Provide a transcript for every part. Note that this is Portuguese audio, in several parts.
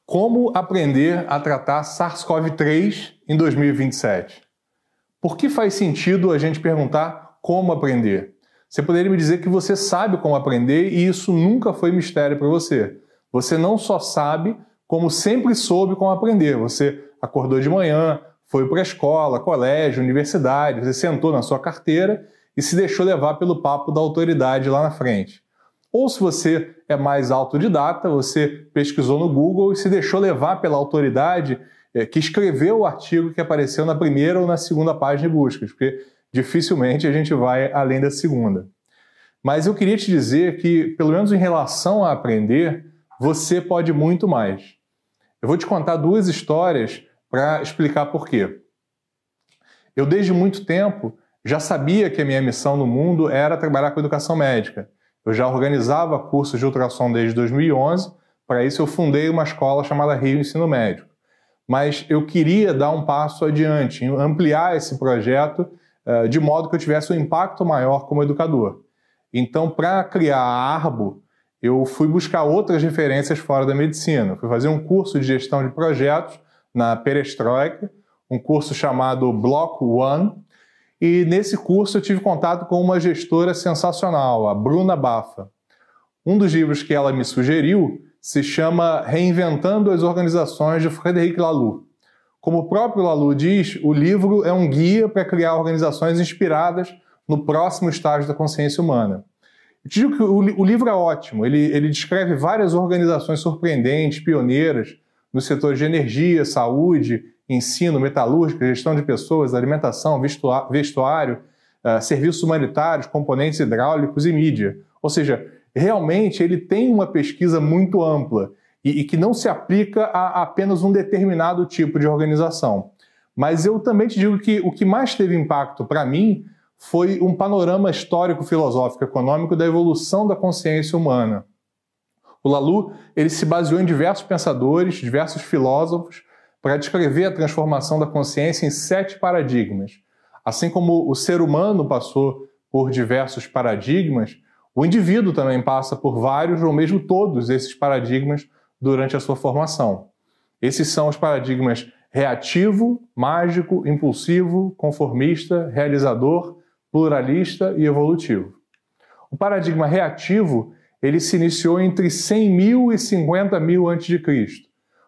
Como aprender a tratar SARS-CoV-3 em 2027? Por que faz sentido a gente perguntar como aprender? Você poderia me dizer que você sabe como aprender e isso nunca foi mistério para você. Você não só sabe, como sempre soube como aprender. Você acordou de manhã, foi para a escola, colégio, universidade, você sentou na sua carteira e se deixou levar pelo papo da autoridade lá na frente. Ou se você é mais autodidata, você pesquisou no Google e se deixou levar pela autoridade que escreveu o artigo que apareceu na primeira ou na segunda página de buscas, porque dificilmente a gente vai além da segunda. Mas eu queria te dizer que, pelo menos em relação a aprender, você pode muito mais. Eu vou te contar duas histórias para explicar por quê. Eu, desde muito tempo, já sabia que a minha missão no mundo era trabalhar com educação médica. Eu já organizava cursos de ultrassom desde 2011, para isso eu fundei uma escola chamada Rio Ensino Médico. Mas eu queria dar um passo adiante, ampliar esse projeto de modo que eu tivesse um impacto maior como educador. Então, para criar a Arbo, eu fui buscar outras referências fora da medicina. Fui fazer um curso de gestão de projetos na Perestroika, um curso chamado Block One, e nesse curso eu tive contato com uma gestora sensacional, a Bruna Baffa. Um dos livros que ela me sugeriu se chama Reinventando as Organizações, de Frederic Laloux. Como o próprio Laloux diz, o livro é um guia para criar organizações inspiradas no próximo estágio da consciência humana. Eu te digo que o livro é ótimo, ele descreve várias organizações surpreendentes, pioneiras, nos setores de energia, saúde, ensino, metalúrgica, gestão de pessoas, alimentação, vestuário, serviços humanitários, componentes hidráulicos e mídia. Ou seja, realmente ele tem uma pesquisa muito ampla e que não se aplica a apenas um determinado tipo de organização. Mas eu também te digo que o que mais teve impacto para mim foi um panorama histórico, filosófico, econômico da evolução da consciência humana. O Laloux ele se baseou em diversos pensadores, diversos filósofos, para descrever a transformação da consciência em 7 paradigmas. Assim como o ser humano passou por diversos paradigmas, o indivíduo também passa por vários ou mesmo todos esses paradigmas durante a sua formação. Esses são os paradigmas reativo, mágico, impulsivo, conformista, realizador, pluralista e evolutivo. O paradigma reativo ele se iniciou entre 100 mil e 50 mil a.C.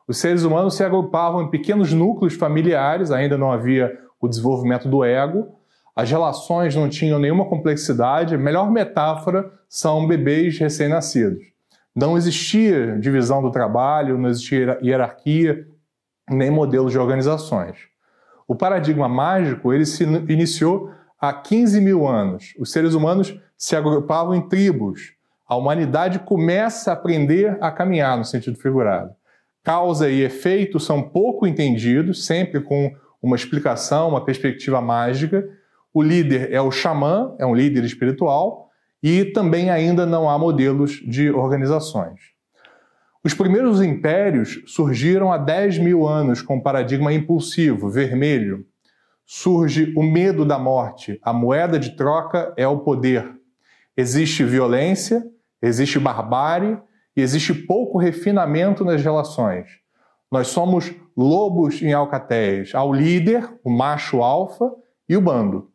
Os seres humanos se agrupavam em pequenos núcleos familiares, ainda não havia o desenvolvimento do ego, as relações não tinham nenhuma complexidade, a melhor metáfora são bebês recém-nascidos. Não existia divisão do trabalho, não existia hierarquia, nem modelos de organizações. O paradigma mágico ele se iniciou há 15 mil anos. Os seres humanos se agrupavam em tribos. A humanidade começa a aprender a caminhar, no sentido figurado. Causa e efeito são pouco entendidos, sempre com uma explicação, uma perspectiva mágica. O líder é o xamã, é um líder espiritual, e também ainda não há modelos de organizações. Os primeiros impérios surgiram há 10 mil anos com o paradigma impulsivo, vermelho. Surge o medo da morte, a moeda de troca é o poder. Existe violência, existe barbárie, e existe pouco refinamento nas relações. Nós somos lobos em alcatéias. Há o líder, o macho alfa e o bando.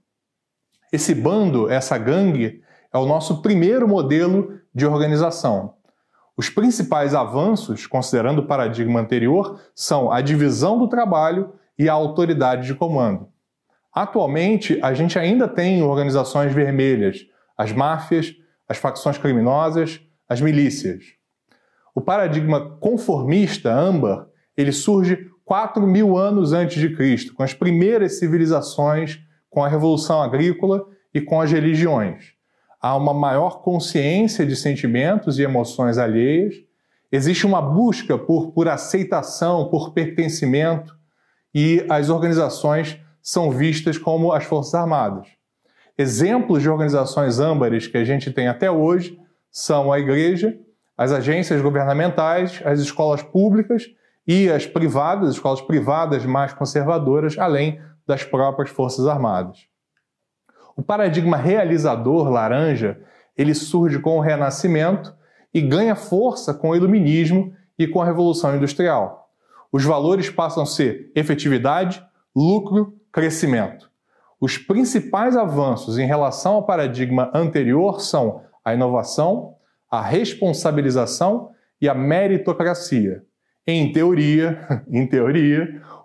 Esse bando, essa gangue, é o nosso primeiro modelo de organização. Os principais avanços, considerando o paradigma anterior, são a divisão do trabalho e a autoridade de comando. Atualmente, a gente ainda tem organizações vermelhas, as máfias, as facções criminosas, as milícias. O paradigma conformista, âmbar, ele surge 4 mil anos antes de Cristo, com as primeiras civilizações, com a Revolução Agrícola e com as religiões. Há uma maior consciência de sentimentos e emoções alheias, existe uma busca por aceitação, por pertencimento, e as organizações são vistas como as Forças Armadas. Exemplos de organizações âmbares que a gente tem até hoje são a igreja, as agências governamentais, as escolas públicas e as privadas, as escolas privadas mais conservadoras, além das próprias Forças Armadas. O paradigma realizador, laranja, ele surge com o Renascimento e ganha força com o Iluminismo e com a Revolução Industrial. Os valores passam a ser efetividade, lucro, crescimento. Os principais avanços em relação ao paradigma anterior são a inovação, a responsabilização e a meritocracia. Em teoria,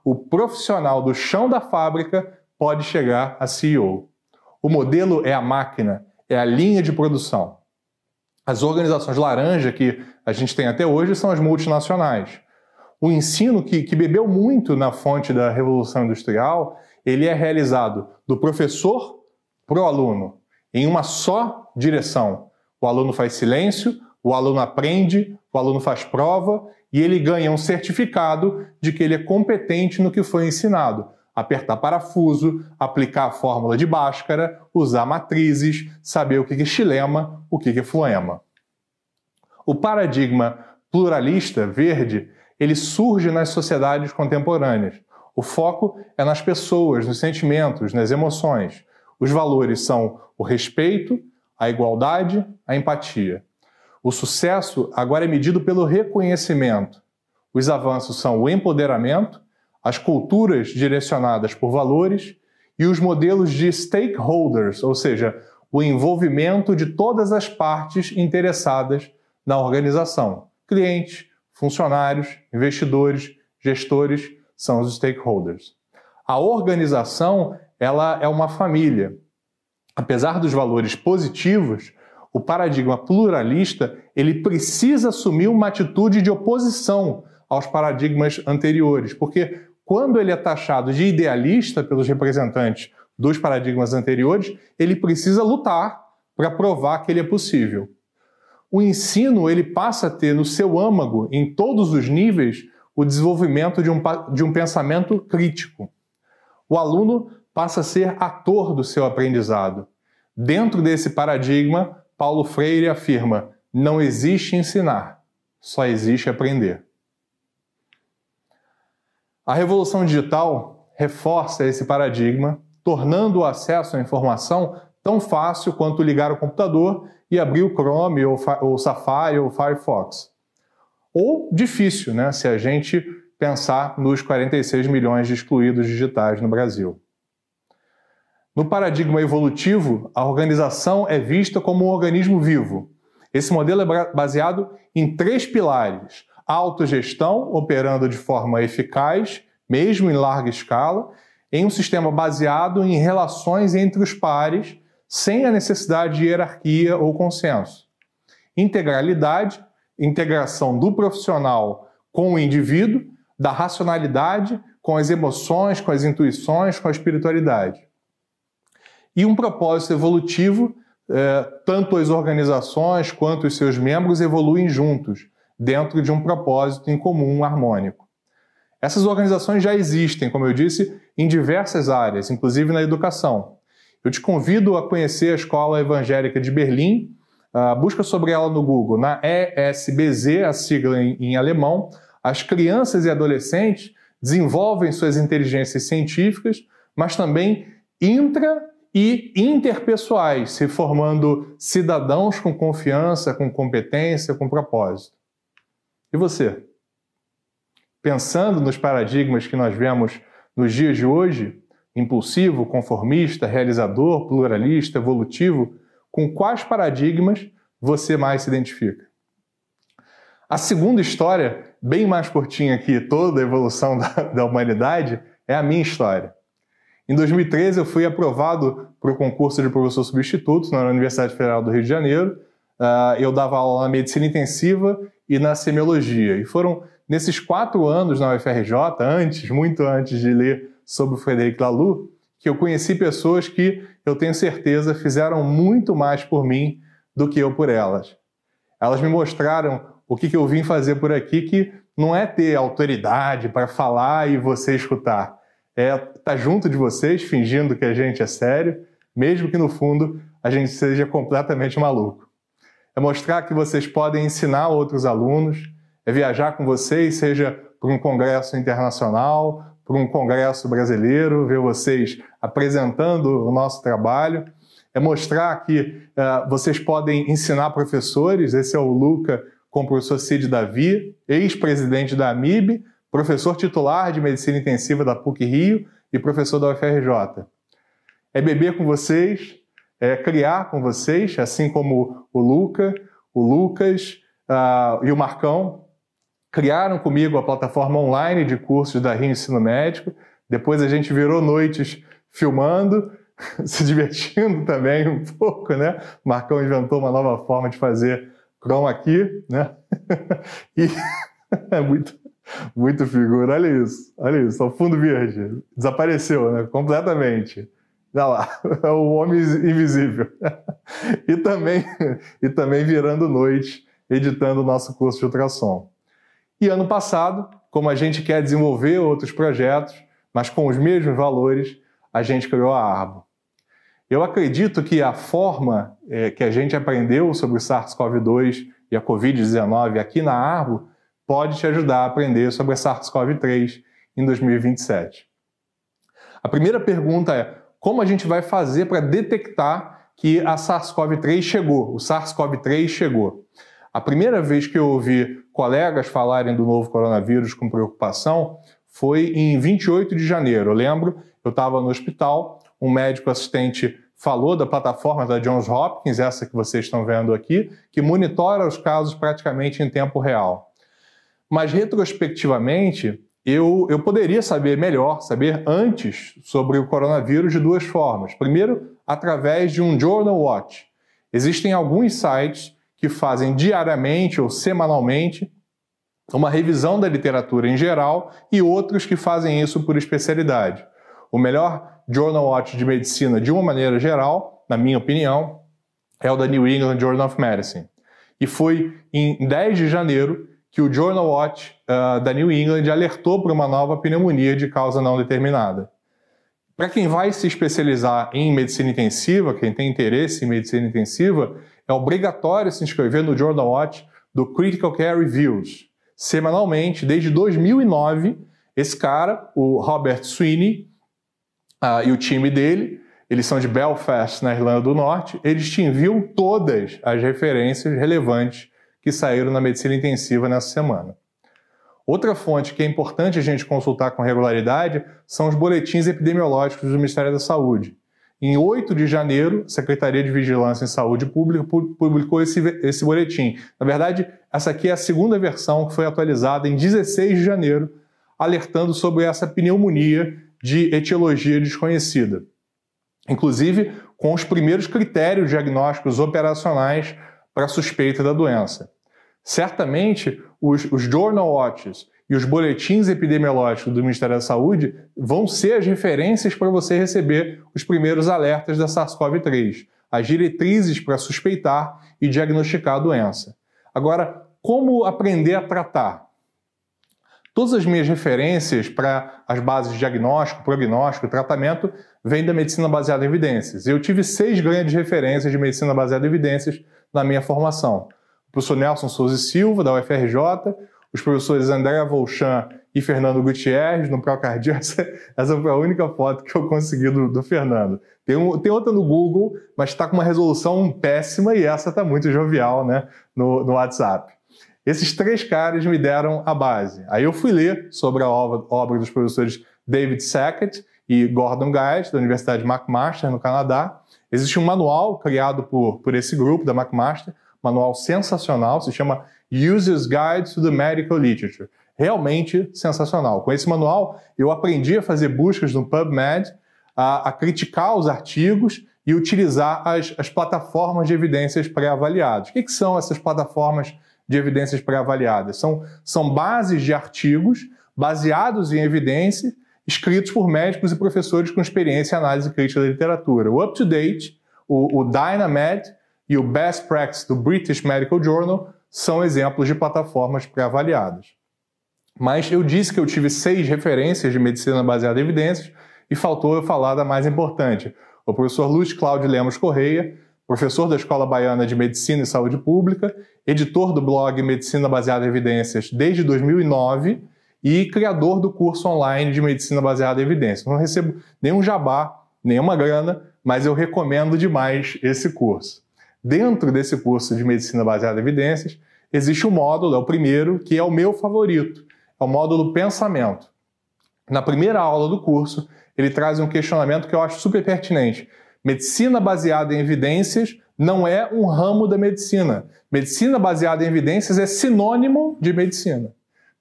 o profissional do chão da fábrica pode chegar a CEO. O modelo é a máquina, é a linha de produção. As organizações laranja que a gente tem até hoje são as multinacionais. O ensino que bebeu muito na fonte da Revolução Industrial, ele é realizado do professor para o aluno, em uma só direção. O aluno faz silêncio, o aluno aprende, o aluno faz prova e ele ganha um certificado de que ele é competente no que foi ensinado. Apertar parafuso, aplicar a fórmula de Bhaskara, usar matrizes, saber o que é xilema, o que é floema. O paradigma pluralista verde, ele surge nas sociedades contemporâneas. O foco é nas pessoas, nos sentimentos, nas emoções. Os valores são o respeito, a igualdade, a empatia. O sucesso agora é medido pelo reconhecimento. Os avanços são o empoderamento, as culturas direcionadas por valores e os modelos de stakeholders, ou seja, o envolvimento de todas as partes interessadas na organização. Clientes, funcionários, investidores, gestores são os stakeholders. A organização, ela é uma família. Apesar dos valores positivos, o paradigma pluralista, ele precisa assumir uma atitude de oposição aos paradigmas anteriores, porque quando ele é taxado de idealista pelos representantes dos paradigmas anteriores, ele precisa lutar para provar que ele é possível. O ensino ele passa a ter no seu âmago, em todos os níveis, o desenvolvimento de um pensamento crítico. O aluno passa a ser ator do seu aprendizado. Dentro desse paradigma, Paulo Freire afirma: não existe ensinar, só existe aprender. A revolução digital reforça esse paradigma, tornando o acesso à informação tão fácil quanto ligar o computador e abrir o Chrome, ou Safari, ou Firefox. Ou difícil, né, se a gente pensar nos 46 milhões de excluídos digitais no Brasil. No paradigma evolutivo, a organização é vista como um organismo vivo. Esse modelo é baseado em 3 pilares: a autogestão, operando de forma eficaz, mesmo em larga escala, em um sistema baseado em relações entre os pares, sem a necessidade de hierarquia ou consenso. Integralidade, integração do profissional com o indivíduo, da racionalidade com as emoções, com as intuições, com a espiritualidade. E um propósito evolutivo, tanto as organizações quanto os seus membros evoluem juntos, dentro de um propósito em comum, harmônico. Essas organizações já existem, como eu disse, em diversas áreas, inclusive na educação. Eu te convido a conhecer a Escola Evangélica de Berlim, busca sobre ela no Google, na ESBZ, a sigla em alemão. As crianças e adolescentes desenvolvem suas inteligências científicas, mas também intra- e interpessoais, se formando cidadãos com confiança, com competência, com propósito. E você? Pensando nos paradigmas que nós vemos nos dias de hoje, impulsivo, conformista, realizador, pluralista, evolutivo, com quais paradigmas você mais se identifica? A segunda história, bem mais curtinha aqui, toda a evolução da humanidade, é a minha história. Em 2013, eu fui aprovado para o concurso de professor substituto na Universidade Federal do Rio de Janeiro. Eu dava aula na medicina intensiva e na semiologia. E foram nesses 4 anos na UFRJ, muito antes de ler sobre o Frederic Laloux, que eu conheci pessoas que, eu tenho certeza, fizeram muito mais por mim do que eu por elas. Elas me mostraram o que eu vim fazer por aqui, que não é ter autoridade para falar e você escutar. É estar junto de vocês, fingindo que a gente é sério, mesmo que no fundo a gente seja completamente maluco. É mostrar que vocês podem ensinar outros alunos, é viajar com vocês, seja para um congresso internacional, para um congresso brasileiro, ver vocês apresentando o nosso trabalho. É mostrar que vocês podem ensinar professores, esse é o Luca, com o professor Cid Davi, ex-presidente da AMIB, professor titular de Medicina Intensiva da PUC-Rio e professor da UFRJ. É beber com vocês, é criar com vocês, assim como o Luca, o Lucas e o Marcão criaram comigo a plataforma online de cursos da Rio Ensino Médico. Depois a gente virou noites filmando, se divertindo também um pouco, né? O Marcão inventou uma nova forma de fazer chroma key, né? E é muito figura. Olha isso, o fundo verde desapareceu, né? Completamente. Olha lá, é o homem invisível. E também virando noite, editando o nosso curso de ultrassom. E ano passado, como a gente quer desenvolver outros projetos, mas com os mesmos valores, a gente criou a Arbo. Eu acredito que a forma que a gente aprendeu sobre o SARS-CoV-2 e a Covid-19 aqui na Arbo pode te ajudar a aprender sobre a SARS-CoV-3 em 2027. A primeira pergunta é: como a gente vai fazer para detectar que a SARS-CoV-3 chegou, o SARS-CoV-3 chegou? A primeira vez que eu ouvi colegas falarem do novo coronavírus com preocupação foi em 28 de janeiro. Eu lembro, eu estava no hospital, um médico assistente falou da plataforma da Johns Hopkins, essa que vocês estão vendo aqui, que monitora os casos praticamente em tempo real. Mas, retrospectivamente, eu poderia saber antes sobre o coronavírus de duas formas. Primeiro, através de um Journal Watch. Existem alguns sites que fazem diariamente ou semanalmente uma revisão da literatura em geral e outros que fazem isso por especialidade. O melhor Journal Watch de medicina, de uma maneira geral, na minha opinião, é o da New England Journal of Medicine. E foi em 10 de janeiro que o Journal Watch da New England alertou para uma nova pneumonia de causa não determinada. Para quem vai se especializar em medicina intensiva, quem tem interesse em medicina intensiva, é obrigatório se inscrever no Journal Watch do Critical Care Reviews. Semanalmente, desde 2009, esse cara, o Robert Sweeney, e o time dele, eles são de Belfast, na Irlanda do Norte, eles te enviam todas as referências relevantes que saíram na medicina intensiva nessa semana. Outra fonte que é importante a gente consultar com regularidade são os boletins epidemiológicos do Ministério da Saúde. Em 8 de janeiro, a Secretaria de Vigilância em Saúde Pública publicou esse boletim. Na verdade, essa aqui é a segunda versão que foi atualizada em 16 de janeiro, alertando sobre essa pneumonia de etiologia desconhecida. Inclusive, com os primeiros critérios diagnósticos operacionais para a suspeita da doença. Certamente, os Journal Watches e os boletins epidemiológicos do Ministério da Saúde vão ser as referências para você receber os primeiros alertas da SARS-CoV-3, as diretrizes para suspeitar e diagnosticar a doença. Agora, como aprender a tratar? Todas as minhas referências para as bases de diagnóstico, prognóstico e tratamento vêm da medicina baseada em evidências. Eu tive 6 grandes referências de medicina baseada em evidências na minha formação. O professor Nelson Souza e Silva, da UFRJ, os professores André Volchan e Fernando Gutierrez, no Procardio. Essa foi a única foto que eu consegui do Fernando. Tem outra no Google, mas está com uma resolução péssima e essa está muito jovial, né, no WhatsApp. Esses 3 caras me deram a base. Aí eu fui ler sobre a obra dos professores David Sackett e Gordon Guide, da Universidade McMaster, no Canadá. Existe um manual criado por esse grupo da McMaster, manual sensacional, se chama User's Guide to the Medical Literature. Realmente sensacional. Com esse manual, eu aprendi a fazer buscas no PubMed, a criticar os artigos e utilizar as plataformas de evidências pré-avaliadas. O que são essas plataformas de evidências pré-avaliadas? São bases de artigos baseados em evidência, escritos por médicos e professores com experiência em análise crítica da literatura. O UpToDate, o Dynamed e o Best Practice do British Medical Journal são exemplos de plataformas pré-avaliadas. Mas eu disse que eu tive 6 referências de medicina baseada em evidências e faltou eu falar da mais importante. O professor Luiz Cláudio Lemos Correia, professor da Escola Baiana de Medicina e Saúde Pública, editor do blog Medicina Baseada em Evidências desde 2009 e criador do curso online de Medicina Baseada em Evidências. Não recebo nenhum jabá, nenhuma grana, mas eu recomendo demais esse curso. Dentro desse curso de Medicina Baseada em Evidências, existe um módulo, é o primeiro, que é o meu favorito, é o módulo Pensamento. Na primeira aula do curso, ele traz um questionamento que eu acho super pertinente. Medicina baseada em evidências não é um ramo da medicina. Medicina baseada em evidências é sinônimo de medicina.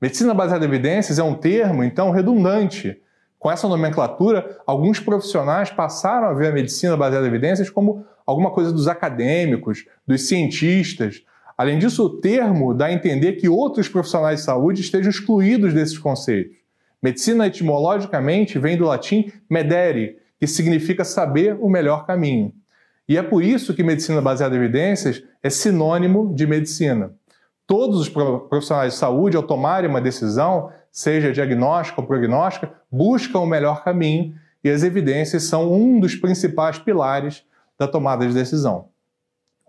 Medicina baseada em evidências é um termo, então, redundante. Com essa nomenclatura, alguns profissionais passaram a ver a medicina baseada em evidências como alguma coisa dos acadêmicos, dos cientistas. Além disso, o termo dá a entender que outros profissionais de saúde estejam excluídos desses conceitos. Medicina, etimologicamente, vem do latim medere, que significa saber o melhor caminho. E é por isso que medicina baseada em evidências é sinônimo de medicina. Todos os profissionais de saúde, ao tomarem uma decisão, seja diagnóstica ou prognóstica, buscam o melhor caminho e as evidências são um dos principais pilares da tomada de decisão.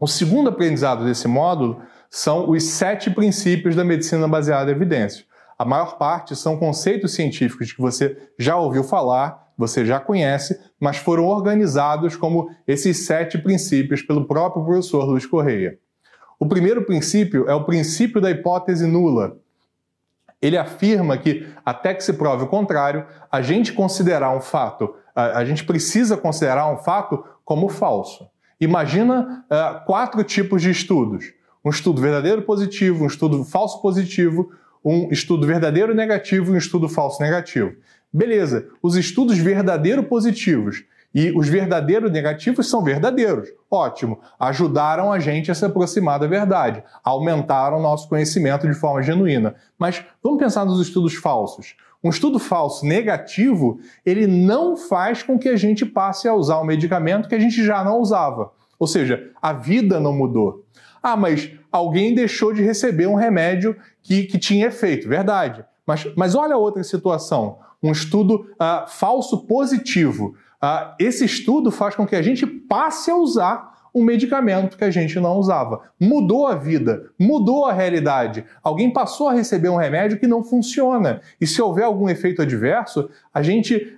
O segundo aprendizado desse módulo são os 7 princípios da medicina baseada em evidências. A maior parte são conceitos científicos que você já ouviu falar, você já conhece, mas foram organizados como esses 7 princípios pelo próprio professor Luiz Correia. O primeiro princípio é o princípio da hipótese nula. Ele afirma que, até que se prove o contrário, a gente precisa considerar um fato como falso. Imagina 4 tipos de estudos. Um estudo verdadeiro positivo, um estudo falso positivo, um estudo verdadeiro negativo e um estudo falso negativo. Beleza, os estudos verdadeiro positivos e os verdadeiros negativos são verdadeiros. Ótimo, ajudaram a gente a se aproximar da verdade, aumentaram o nosso conhecimento de forma genuína. Mas vamos pensar nos estudos falsos. Um estudo falso negativo, ele não faz com que a gente passe a usar um medicamento que a gente já não usava. Ou seja, a vida não mudou. Ah, mas alguém deixou de receber um remédio que tinha efeito. Verdade. Mas olha outra situação. Um estudo falso positivo. Esse estudo faz com que a gente passe a usar um medicamento que a gente não usava. Mudou a vida, mudou a realidade. Alguém passou a receber um remédio que não funciona. E se houver algum efeito adverso, a gente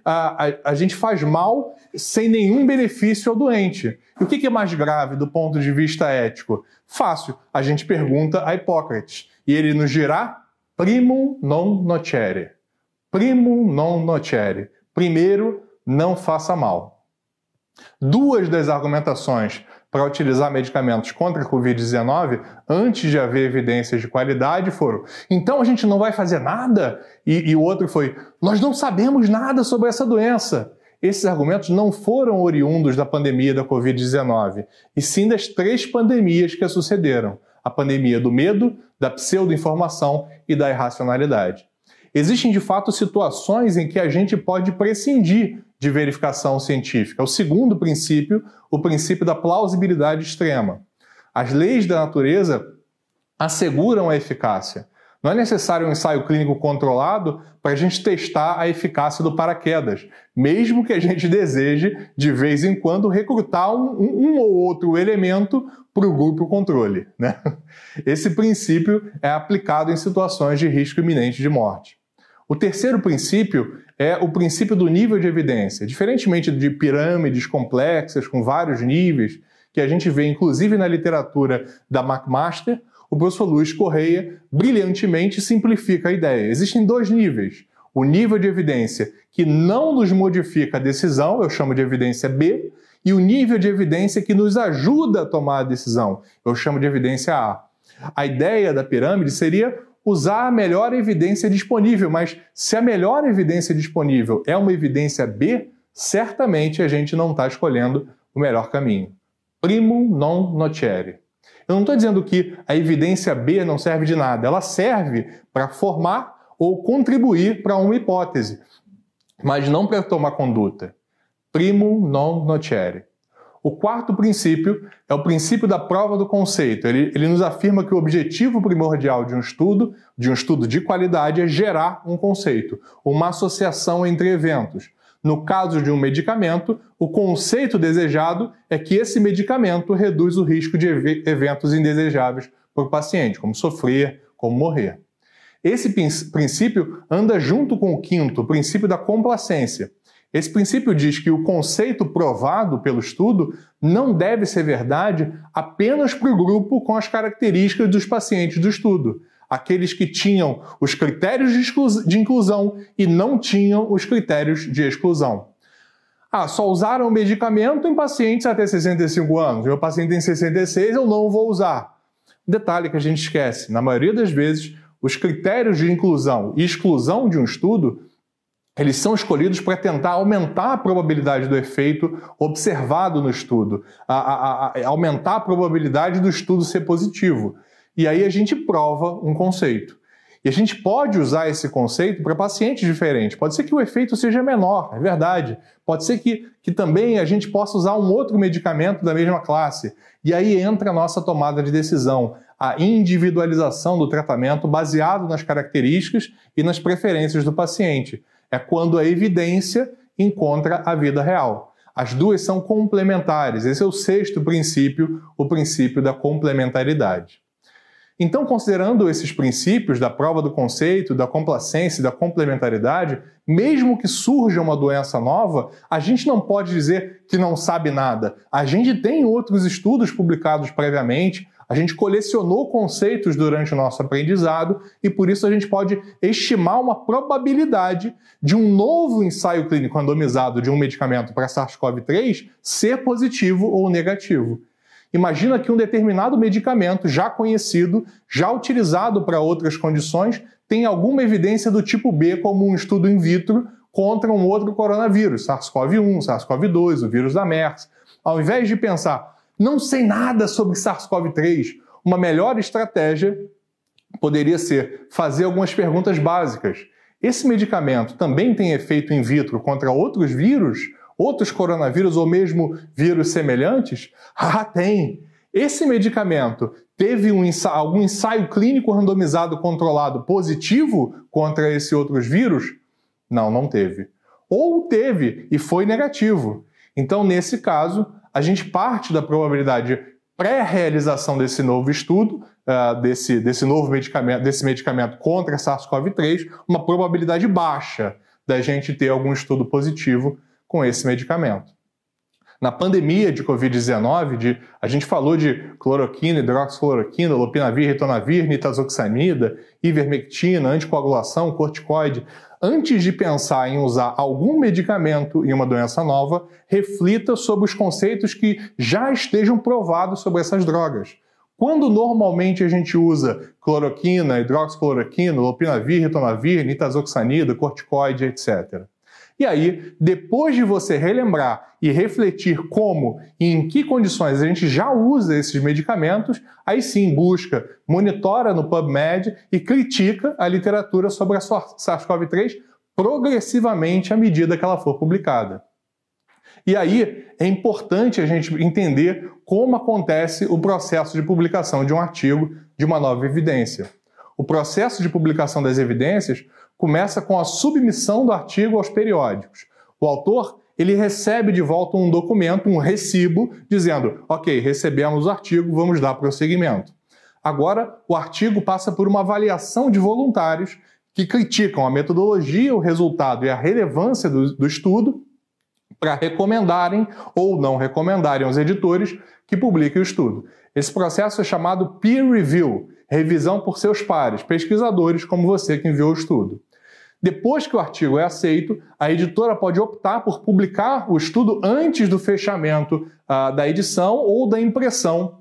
faz mal sem nenhum benefício ao doente. E o que é mais grave do ponto de vista ético? Fácil. A gente pergunta a Hipócrates. E ele nos dirá primum non nocere. Primum non nocere. Primeiro, não faça mal. 2 das argumentações para utilizar medicamentos contra a Covid-19, antes de haver evidências de qualidade, foram: então a gente não vai fazer nada? E o outro foi: nós não sabemos nada sobre essa doença. Esses argumentos não foram oriundos da pandemia da Covid-19, e sim das 3 pandemias que a sucederam: a pandemia do medo, da pseudo-informação e da irracionalidade. Existem, de fato, situações em que a gente pode prescindir de verificação científica. O segundo princípio, o princípio da plausibilidade extrema. As leis da natureza asseguram a eficácia. Não é necessário um ensaio clínico controlado para a gente testar a eficácia do paraquedas, mesmo que a gente deseje, de vez em quando, recrutar um ou outro elemento para o grupo controle, né? Esse princípio é aplicado em situações de risco iminente de morte. O terceiro princípio é o princípio do nível de evidência. Diferentemente de pirâmides complexas com vários níveis, que a gente vê inclusive na literatura da McMaster, o professor Luiz Correia brilhantemente simplifica a ideia. Existem 2 níveis. O nível de evidência que não nos modifica a decisão, eu chamo de evidência B, e o nível de evidência que nos ajuda a tomar a decisão, eu chamo de evidência A. A ideia da pirâmide seria usar a melhor evidência disponível, mas se a melhor evidência disponível é uma evidência B, certamente a gente não está escolhendo o melhor caminho. Primum non nocere. Eu não estou dizendo que a evidência B não serve de nada, ela serve para formar ou contribuir para uma hipótese, mas não para tomar conduta. Primum non nocere. O quarto princípio é o princípio da prova do conceito. Ele nos afirma que o objetivo primordial de um estudo de qualidade, é gerar um conceito, uma associação entre eventos. No caso de um medicamento, o conceito desejado é que esse medicamento reduz o risco de eventos indesejáveis para o paciente, como sofrer, como morrer. Esse princípio anda junto com o quinto, o princípio da complacência. Esse princípio diz que o conceito provado pelo estudo não deve ser verdade apenas para o grupo com as características dos pacientes do estudo, aqueles que tinham os critérios de inclusão e não tinham os critérios de exclusão. Só usaram o medicamento em pacientes até 65 anos. Meu paciente tem 66, eu não vou usar. Detalhe que a gente esquece, na maioria das vezes, os critérios de inclusão e exclusão de um estudo, eles são escolhidos para tentar aumentar a probabilidade do efeito observado no estudo, aumentar a probabilidade do estudo ser positivo. E aí a gente prova um conceito. E a gente pode usar esse conceito para pacientes diferentes. Pode ser que o efeito seja menor, é verdade. Pode ser que também a gente possa usar um outro medicamento da mesma classe. E aí entra a nossa tomada de decisão, a individualização do tratamento baseado nas características e nas preferências do paciente. É quando a evidência encontra a vida real. As duas são complementares. Esse é o sexto princípio, o princípio da complementaridade. Então, considerando esses princípios da prova do conceito, da complacência e da complementaridade, mesmo que surja uma doença nova, a gente não pode dizer que não sabe nada. A gente tem outros estudos publicados previamente, a gente colecionou conceitos durante o nosso aprendizado e por isso a gente pode estimar uma probabilidade de um novo ensaio clínico randomizado de um medicamento para SARS-CoV-3 ser positivo ou negativo. Imagina que um determinado medicamento já conhecido, já utilizado para outras condições, tem alguma evidência do tipo B, como um estudo in vitro contra um outro coronavírus, SARS-CoV-1, SARS-CoV-2, o vírus da MERS. Ao invés de pensar, não sei nada sobre SARS-CoV-3, uma melhor estratégia poderia ser fazer algumas perguntas básicas. Esse medicamento também tem efeito in vitro contra outros vírus? Outros coronavírus ou mesmo vírus semelhantes? Tem! Esse medicamento teve algum ensaio clínico randomizado controlado positivo contra esses outros vírus? Não teve. Ou teve e foi negativo. Então, nesse caso, a gente parte da probabilidade de pré-realização desse novo estudo, desse novo medicamento, desse medicamento contra SARS-CoV-3, uma probabilidade baixa da gente ter algum estudo positivo com esse medicamento. Na pandemia de Covid-19, a gente falou de cloroquina, hidroxicloroquina, lopinavir, ritonavir, nitazoxanida, ivermectina, anticoagulação, corticoide. Antes de pensar em usar algum medicamento em uma doença nova, reflita sobre os conceitos que já estejam provados sobre essas drogas. Quando normalmente a gente usa cloroquina, hidroxicloroquina, lopinavir, ritonavir, nitazoxanida, corticoide, etc. E aí, depois de você relembrar e refletir como e em que condições a gente já usa esses medicamentos, aí sim busca, monitora no PubMed e critica a literatura sobre a SARS-CoV-3 progressivamente à medida que ela for publicada. E aí é importante a gente entender como acontece o processo de publicação de um artigo de uma nova evidência. O processo de publicação das evidências começa com a submissão do artigo aos periódicos. O autor ele recebe de volta um documento, um recibo, dizendo, ok, recebemos o artigo, vamos dar prosseguimento. Agora, o artigo passa por uma avaliação de voluntários que criticam a metodologia, o resultado e a relevância do estudo para recomendarem ou não recomendarem aos editores que publiquem o estudo. Esse processo é chamado peer review, revisão por seus pares, pesquisadores como você que enviou o estudo. Depois que o artigo é aceito, a editora pode optar por publicar o estudo antes do fechamento da edição ou da impressão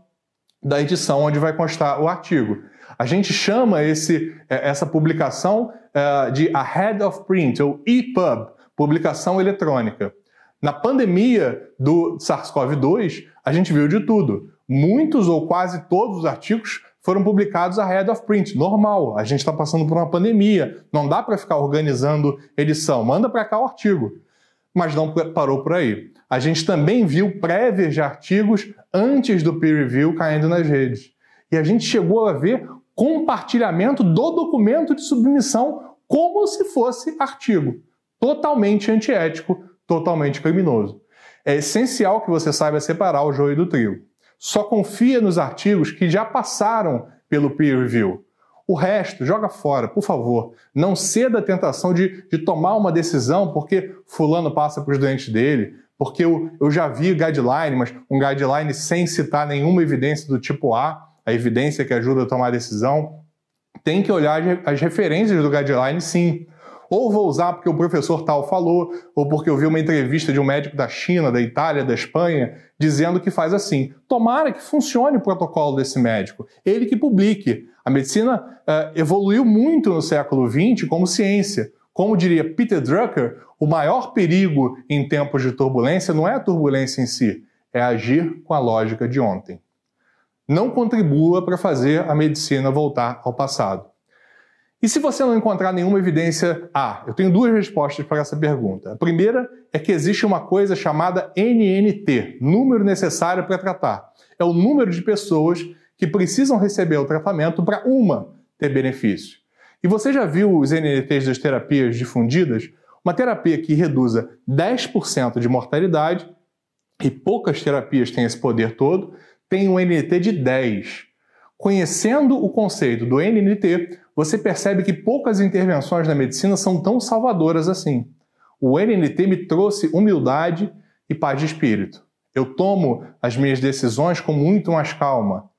da edição onde vai constar o artigo. A gente chama essa publicação de Ahead of Print, ou EPUB, publicação eletrônica. Na pandemia do SARS-CoV-2, a gente viu de tudo. Muitos ou quase todos os artigos foram publicados ahead of print, normal. A gente está passando por uma pandemia, não dá para ficar organizando edição, manda para cá o artigo. Mas não parou por aí. A gente também viu prévias de artigos antes do peer review caindo nas redes. E a gente chegou a ver compartilhamento do documento de submissão como se fosse artigo. Totalmente antiético, totalmente criminoso. É essencial que você saiba separar o joio do trigo. Só confia nos artigos que já passaram pelo peer review. O resto, joga fora, por favor. Não ceda à tentação de tomar uma decisão porque fulano passa para os doentes dele, porque eu já vi guideline, mas um guideline sem citar nenhuma evidência do tipo A, a evidência que ajuda a tomar a decisão. Tem que olhar as referências do guideline, sim. Ou vou usar porque o professor tal falou, ou porque eu vi uma entrevista de um médico da China, da Itália, da Espanha, dizendo que faz assim. Tomara que funcione o protocolo desse médico. Ele que publique. A medicina evoluiu muito no século XX como ciência. Como diria Peter Drucker, o maior perigo em tempos de turbulência não é a turbulência em si, é agir com a lógica de ontem. Não contribua para fazer a medicina voltar ao passado. E se você não encontrar nenhuma evidência eu tenho duas respostas para essa pergunta. A primeira é que existe uma coisa chamada NNT, número necessário para tratar. É o número de pessoas que precisam receber o tratamento para uma ter benefício. E você já viu os NNTs das terapias difundidas? Uma terapia que reduza 10% de mortalidade, e poucas terapias têm esse poder todo, tem um NNT de 10. Conhecendo o conceito do NNT, você percebe que poucas intervenções na medicina são tão salvadoras assim. O NNT me trouxe humildade e paz de espírito. Eu tomo as minhas decisões com muito mais calma.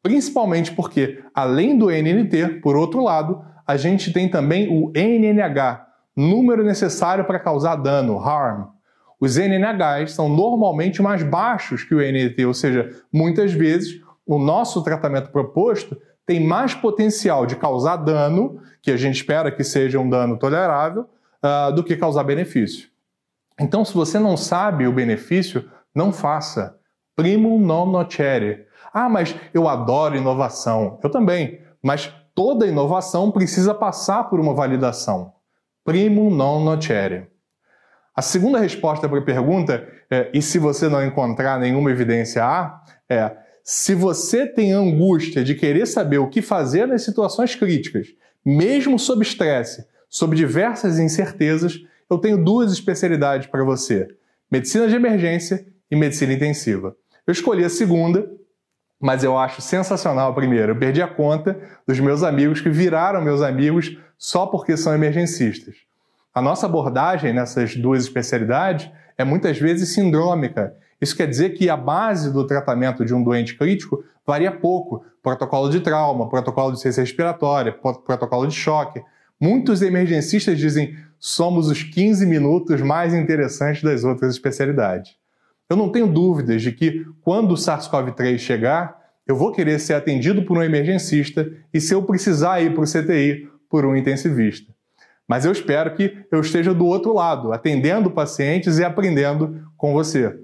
Principalmente porque, além do NNT, por outro lado, a gente tem também o NNH, número necessário para causar dano, harm. Os NNHs são normalmente mais baixos que o NNT, ou seja, muitas vezes o nosso tratamento proposto tem mais potencial de causar dano, que a gente espera que seja um dano tolerável, do que causar benefício. Então, se você não sabe o benefício, não faça. Primum non nocere. Mas eu adoro inovação. Eu também. Mas toda inovação precisa passar por uma validação. Primum non nocere. A segunda resposta para a pergunta e se você não encontrar nenhuma evidência se você tem angústia de querer saber o que fazer nas situações críticas, mesmo sob estresse, sob diversas incertezas, eu tenho duas especialidades para você: medicina de emergência e medicina intensiva. Eu escolhi a segunda, mas eu acho sensacional a primeira. Eu perdi a conta dos meus amigos que viraram meus amigos só porque são emergencistas. A nossa abordagem nessas duas especialidades é muitas vezes sindrômica. Isso quer dizer que a base do tratamento de um doente crítico varia pouco. Protocolo de trauma, protocolo de ciência respiratória, protocolo de choque. Muitos emergencistas dizem somos os 15 minutos mais interessantes das outras especialidades. Eu não tenho dúvidas de que quando o SARS-CoV-3 chegar, eu vou querer ser atendido por um emergencista e, se eu precisar ir para o CTI, por um intensivista. Mas eu espero que eu esteja do outro lado, atendendo pacientes e aprendendo com você.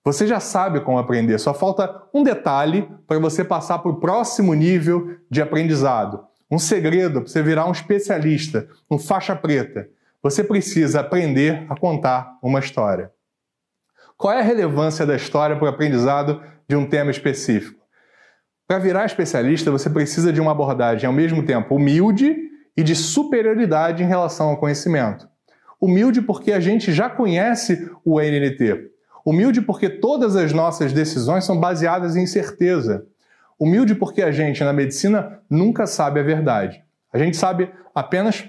Você já sabe como aprender, só falta um detalhe para você passar para o próximo nível de aprendizado. Um segredo para você virar um especialista, um faixa preta. Você precisa aprender a contar uma história. Qual é a relevância da história para o aprendizado de um tema específico? Para virar especialista, você precisa de uma abordagem ao mesmo tempo humilde e de superioridade em relação ao conhecimento. Humilde porque a gente já conhece o NNT. Humilde porque todas as nossas decisões são baseadas em certeza. Humilde porque a gente, na medicina, nunca sabe a verdade. A gente sabe apenas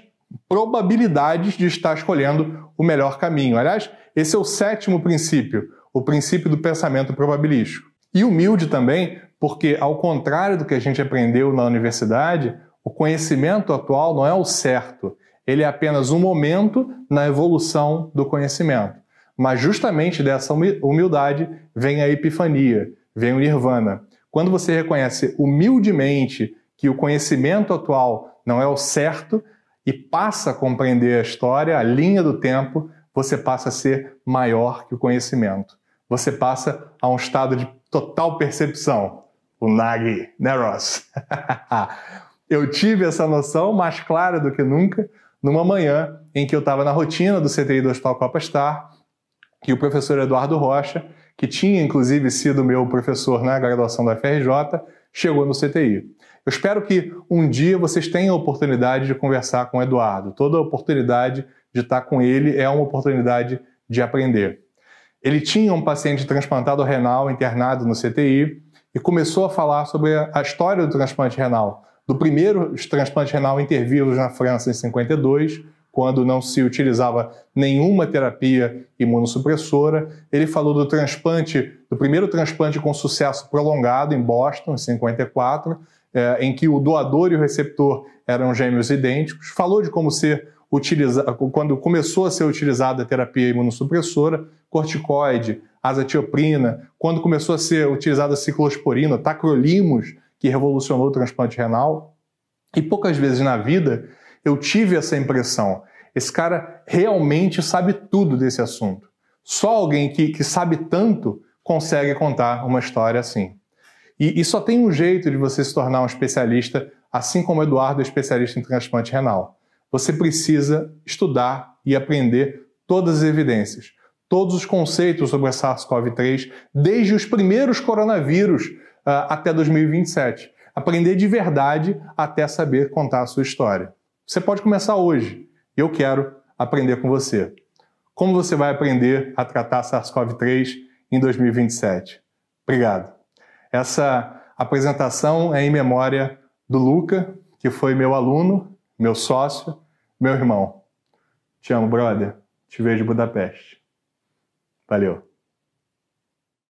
probabilidades de estar escolhendo o melhor caminho. Aliás, esse é o 7º princípio, o princípio do pensamento probabilístico. E humilde também porque, ao contrário do que a gente aprendeu na universidade, o conhecimento atual não é o certo. Ele é apenas um momento na evolução do conhecimento. Mas justamente dessa humildade vem a epifania, vem o nirvana. Quando você reconhece humildemente que o conhecimento atual não é o certo e passa a compreender a história, a linha do tempo, você passa a ser maior que o conhecimento. Você passa a um estado de total percepção. O Nagi, né, Ross? Eu tive essa noção mais clara do que nunca numa manhã em que eu estava na rotina do CTI do Hospital Copa Star, que o professor Eduardo Rocha, que tinha inclusive sido meu professor na graduação da FRJ, chegou no CTI. Eu espero que um dia vocês tenham a oportunidade de conversar com o Eduardo. Toda oportunidade de estar com ele é uma oportunidade de aprender. Ele tinha um paciente transplantado renal internado no CTI e começou a falar sobre a história do transplante renal. do primeiro transplante renal intervírus na França em 52, quando não se utilizava nenhuma terapia imunossupressora. Ele falou do primeiro transplante com sucesso prolongado em Boston, em 54, em que o doador e o receptor eram gêmeos idênticos. Falou de como quando começou a ser utilizada a terapia imunossupressora, corticoide, azatioprina, quando começou a ser utilizada a ciclosporina, tacrolimus, que revolucionou o transplante renal. E poucas vezes na vida eu tive essa impressão. Esse cara realmente sabe tudo desse assunto. Só alguém que sabe tanto consegue contar uma história assim. E só tem um jeito de você se tornar um especialista, assim como o Eduardo é especialista em transplante renal. Você precisa estudar e aprender todas as evidências, todos os conceitos sobre a SARS-CoV-3, desde os primeiros coronavírus até 2027. Aprender de verdade até saber contar a sua história. Você pode começar hoje. Eu quero aprender com você. Como você vai aprender a tratar SARS-CoV-3 em 2027? Obrigado. Essa apresentação é em memória do Luca, que foi meu aluno, meu sócio, meu irmão. Te amo, brother. Te vejo em Budapeste. Valeu.